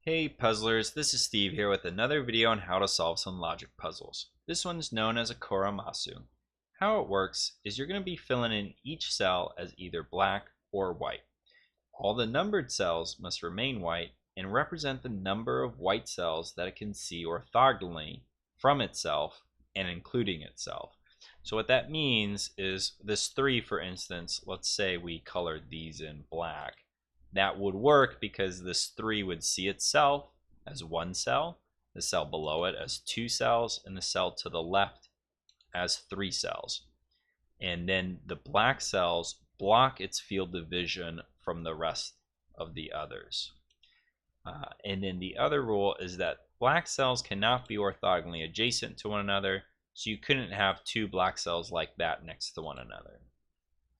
Hey puzzlers, this is Steve here with another video on how to solve some logic puzzles. This one's known as a Kuromasu. How it works is you're going to be filling in each cell as either black or white. All the numbered cells must remain white and represent the number of white cells that it can see orthogonally from itself and including itself. So what that means is this 3, for instance, let's say we colored these in black. That would work because this 3 would see itself as one cell, the cell below it as 2 cells, and the cell to the left as 3 cells. And then the black cells block its field division from the rest of the others. And then the other rule is that black cells cannot be orthogonally adjacent to one another, so you couldn't have 2 black cells like that next to one another.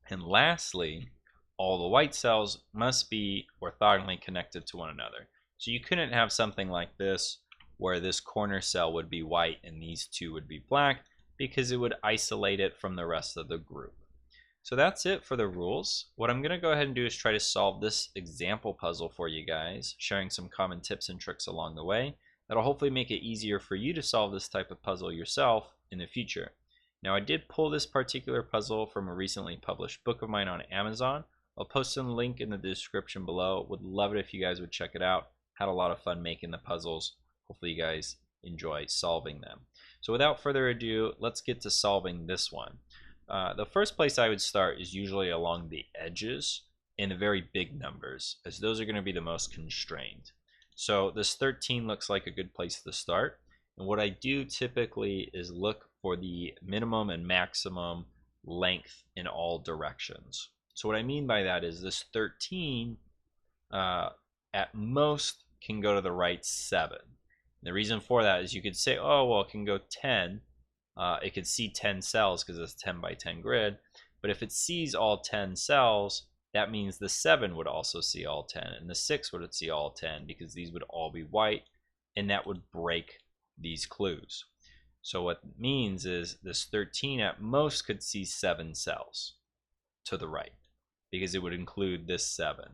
And lastly, all the white cells must be orthogonally connected to one another. So you couldn't have something like this where this corner cell would be white and these 2 would be black, because it would isolate it from the rest of the group. So that's it for the rules. What I'm going to go ahead and do is try to solve this example puzzle for you guys, sharing some common tips and tricks along the way. That'll hopefully make it easier for you to solve this type of puzzle yourself in the future. Now, I did pull this particular puzzle from a recently published book of mine on Amazon. I'll post a link in the description below. Would love it if you guys would check it out. Had a lot of fun making the puzzles. Hopefully you guys enjoy solving them. So without further ado, let's get to solving this one. The first place I would start is usually along the edges in the very big numbers, as those are going to be the most constrained. So this 13 looks like a good place to start. And what I do typically is look for the minimum and maximum length in all directions. So what I mean by that is this 13 at most can go to the right 7. And the reason for that is you could say, oh, well, it can go 10. It could see 10 cells because it's a 10 by 10 grid. But if it sees all 10 cells, that means the 7 would also see all 10. And the 6 would see all 10 because these would all be white. And that would break these clues. So what it means is this 13 at most could see 7 cells to the right, because it would include this 7.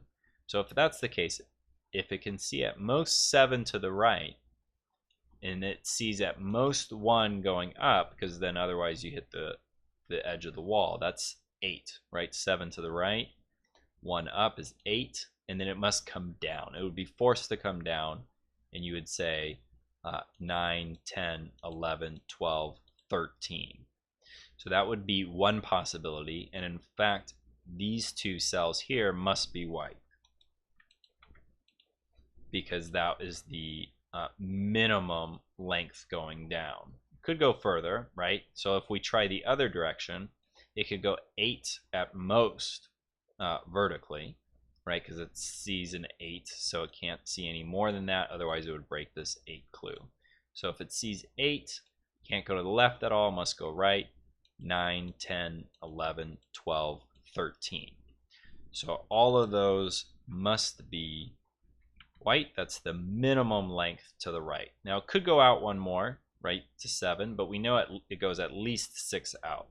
So if that's the case, if it can see at most 7 to the right, and it sees at most 1 going up, because then otherwise you hit the edge of the wall, that's 8, right? 7 to the right, 1 up is 8, and then it must come down. It would be forced to come down, and you would say 9, 10, 11, 12, 13. So that would be one possibility, and in fact, these 2 cells here must be white, because that is the minimum length going down. Could go further, right? So if we try the other direction, it could go 8 at most vertically, right? Because it sees an 8, so it can't see any more than that. Otherwise, it would break this 8 clue. So if it sees 8, can't go to the left at all, must go right. 9, 10, 11, 12, 13. So all of those must be white. That's the minimum length to the right. Now it could go out 1 more, right, to 7, but we know it goes at least 6 out.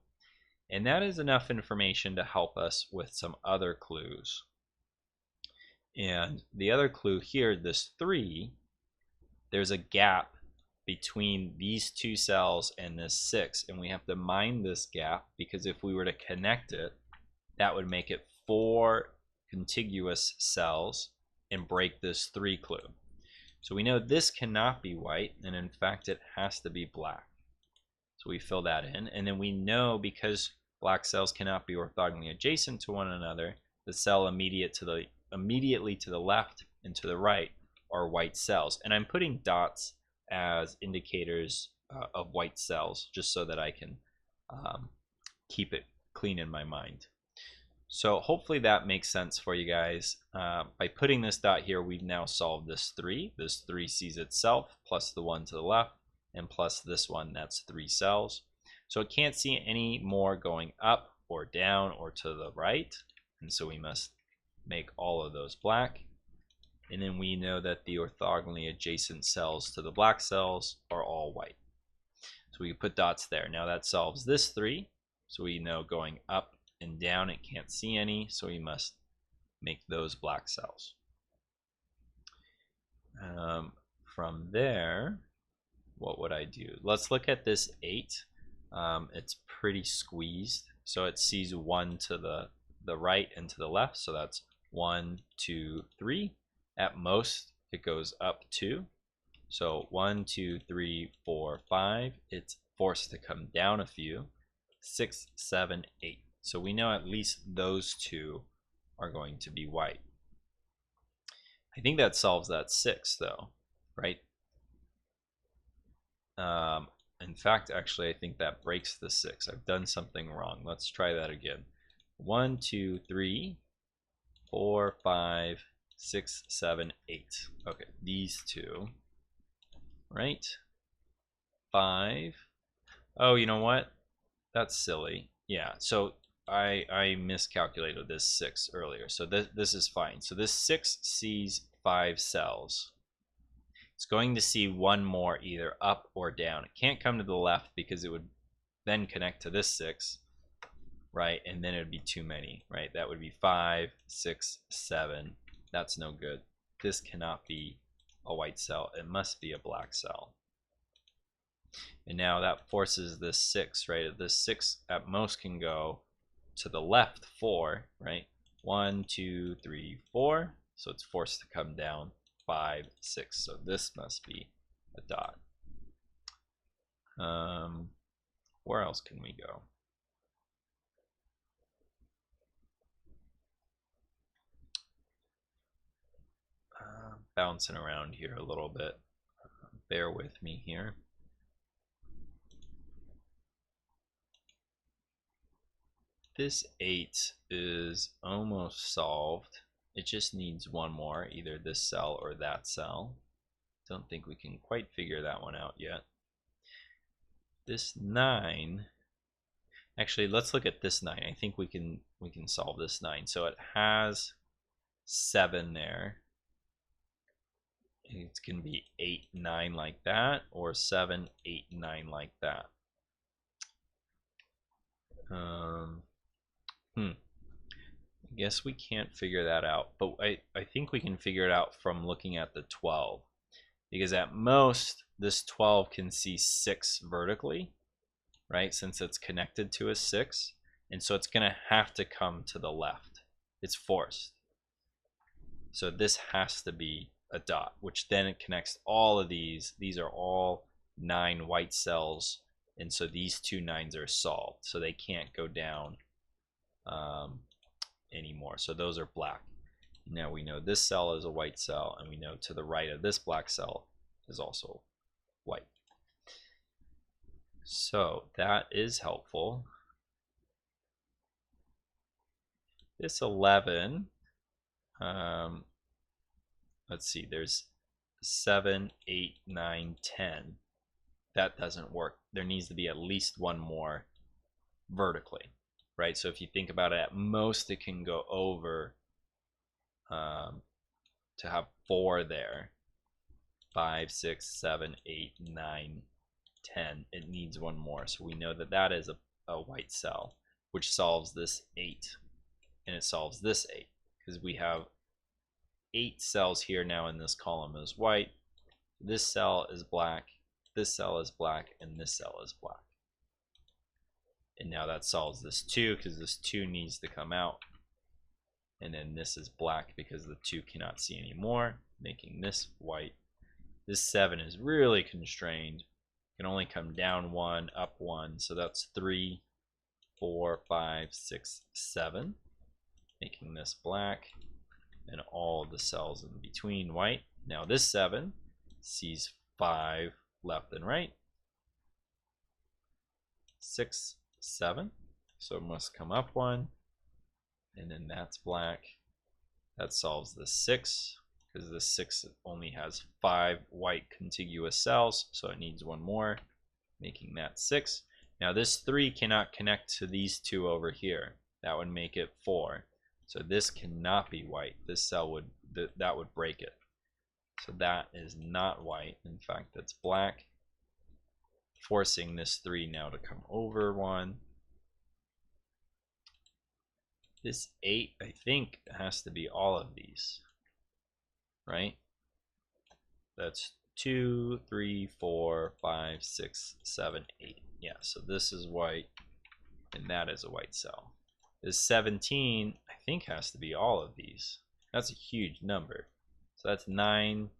And that is enough information to help us with some other clues. And the other clue here, this 3, there's a gap between these 2 cells and this 6, and we have to mind this gap, because if we were to connect it, that would make it 4 contiguous cells and break this 3 clue. So we know this cannot be white, and in fact it has to be black. So we fill that in, and then we know because black cells cannot be orthogonally adjacent to one another, the cell immediately to the left and to the right are white cells. And I'm putting dots as indicators of white cells, just so that I can keep it clean in my mind. So hopefully that makes sense for you guys. By putting this dot here, we've now solved this 3. This 3 sees itself, plus the 1 to the left, and plus this one, that's 3 cells. So it can't see any more going up or down or to the right, and so we must make all of those black. And then we know that the orthogonally adjacent cells to the black cells are all white. So we put dots there. Now that solves this 3. So we know going up and down it can't see any, so we must make those black cells. from there, what would I do? Let's look at this 8. It's pretty squeezed, so it sees 1 to the right and to the left, so that's 1, 2, 3. At most, it goes up 2. So 1, 2, 3, 4, 5. It's forced to come down a few. 6, 7, 8. So we know at least those 2 are going to be white. I think that solves that 6 though, right? In fact, actually, I think that breaks the 6. I've done something wrong. Let's try that again. 1, 2, 3, 4, 5, 6, 7, 8. Okay, these 2, right? 5. Oh, you know what? That's silly. Yeah, so I miscalculated this 6 earlier. So this is fine. So this 6 sees 5 cells. It's going to see 1 more either up or down. It can't come to the left because it would then connect to this 6, right? And then it would be too many, right? That would be 5, 6, 7. That's no good. This cannot be a white cell. It must be a black cell. And now that forces this 6, right? This 6 at most can go to the left 4, right? 1, 2, 3, 4. So it's forced to come down 5, 6. So this must be a dot. Where else can we go? Bouncing around here a little bit. Bear with me here. This 8 is almost solved. It just needs 1 more, either this cell or that cell. Don't think we can quite figure that one out yet. This 9, actually, let's look at this 9. I think we can solve this 9. So it has 7 there. It can be 8, 9 like that, or 7, 8, 9 like that. I guess we can't figure that out, but I think we can figure it out from looking at the 12, because at most this 12 can see 6 vertically, right, since it's connected to a 6, and so it's gonna have to come to the left. It's forced. So this has to be a dot, which then it connects all of these. These are all 9 white cells, and so these 2 9s are solved, so they can't go down anymore. So those are black. Now we know this cell is a white cell, and we know to the right of this black cell is also white. So that is helpful. This 11, let's see, there's 7, 8, 9, 10. That doesn't work. There needs to be at least 1 more vertically, right? So if you think about it, at most it can go over to have 4 there. 5, 6, 7, 8, 9, 10. It needs 1 more. So we know that that is a white cell, which solves this 8. And it solves this 8, because we have 8 cells here now in this column is white. This cell is black. This cell is black. And this cell is black. And now that solves this 2, because this 2 needs to come out. And then this is black because the 2 cannot see anymore, making this white. This 7 is really constrained. It can only come down 1, up 1. So that's 3, 4, 5, 6, 7, making this black. And all the cells in between white. Now this 7 sees 5 left and right. 6, 7. So it must come up 1. And then that's black. That solves the 6, because the 6 only has 5 white contiguous cells, so it needs 1 more, making that 6. Now this 3 cannot connect to these 2 over here. That would make it 4. So this cannot be white. This cell would, that would break it. So that is not white. In fact, that's black, forcing this 3 now to come over 1. This 8, I think, has to be all of these, right? That's 2, 3, 4, 5, 6, 7, 8. Yeah, so this is white, and that is a white cell. This 17, I think, has to be all of these. That's a huge number. So that's 9,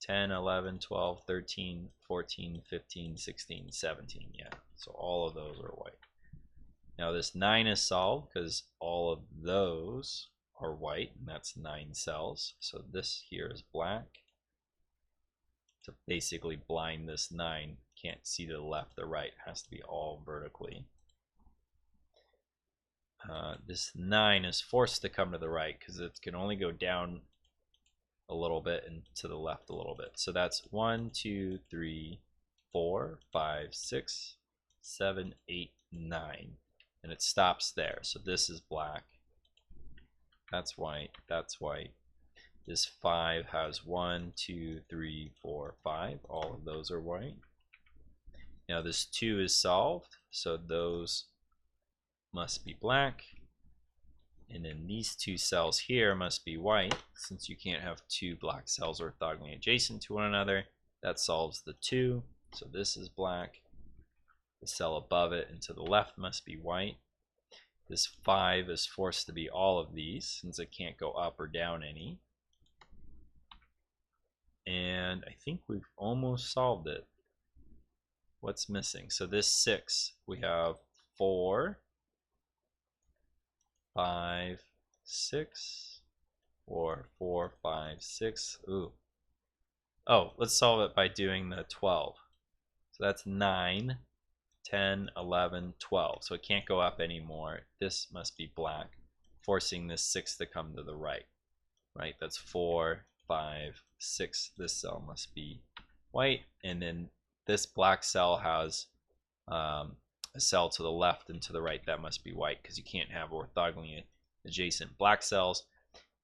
10, 11, 12, 13, 14, 15, 16, 17. Yeah, so all of those are white. Now this 9 is solved because all of those are white, and that's 9 cells. So this here is black. To basically blind this 9, can't see to the left or right, it has to be all vertically. This 9 is forced to come to the right because it can only go down a little bit and to the left a little bit. So that's 1, 2, 3, 4, 5, 6, 7, 8, 9. And it stops there. So this is black. That's white. That's white. This 5 has 1, 2, 3, 4, 5. All of those are white. Now this 2 is solved. So those must be black. And then these 2 cells here must be white, since you can't have 2 black cells orthogonally adjacent to one another. That solves the 2. So this is black. The cell above it and to the left must be white. This 5 is forced to be all of these, since it can't go up or down any. And I think we've almost solved it. What's missing? So this 6, we have 4, 5, 6, or 4, 5, 6. Ooh. Oh, let's solve it by doing the 12. So that's 9, 10, 11, 12. So it can't go up anymore. This must be black, forcing this 6 to come to the right. Right? That's 4, 5, 6. This cell must be white. And then this black cell has a cell to the left and to the right that must be white, because you can't have orthogonally adjacent black cells.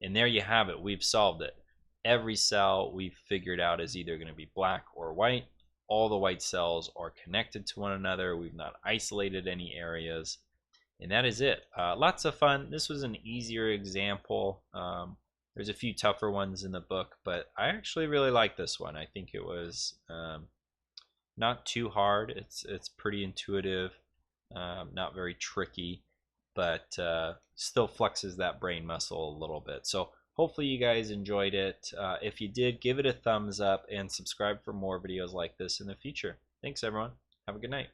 And there you have it. We've solved it. Every cell we've figured out is either going to be black or white. All the white cells are connected to one another. We've not isolated any areas. And that is it. Lots of fun. This was an easier example. There's a few tougher ones in the book, but I actually really like this one. I think it was not too hard. It's pretty intuitive, not very tricky, but still flexes that brain muscle a little bit. So hopefully you guys enjoyed it. If you did, give it a thumbs up and subscribe for more videos like this in the future. Thanks everyone. Have a good night.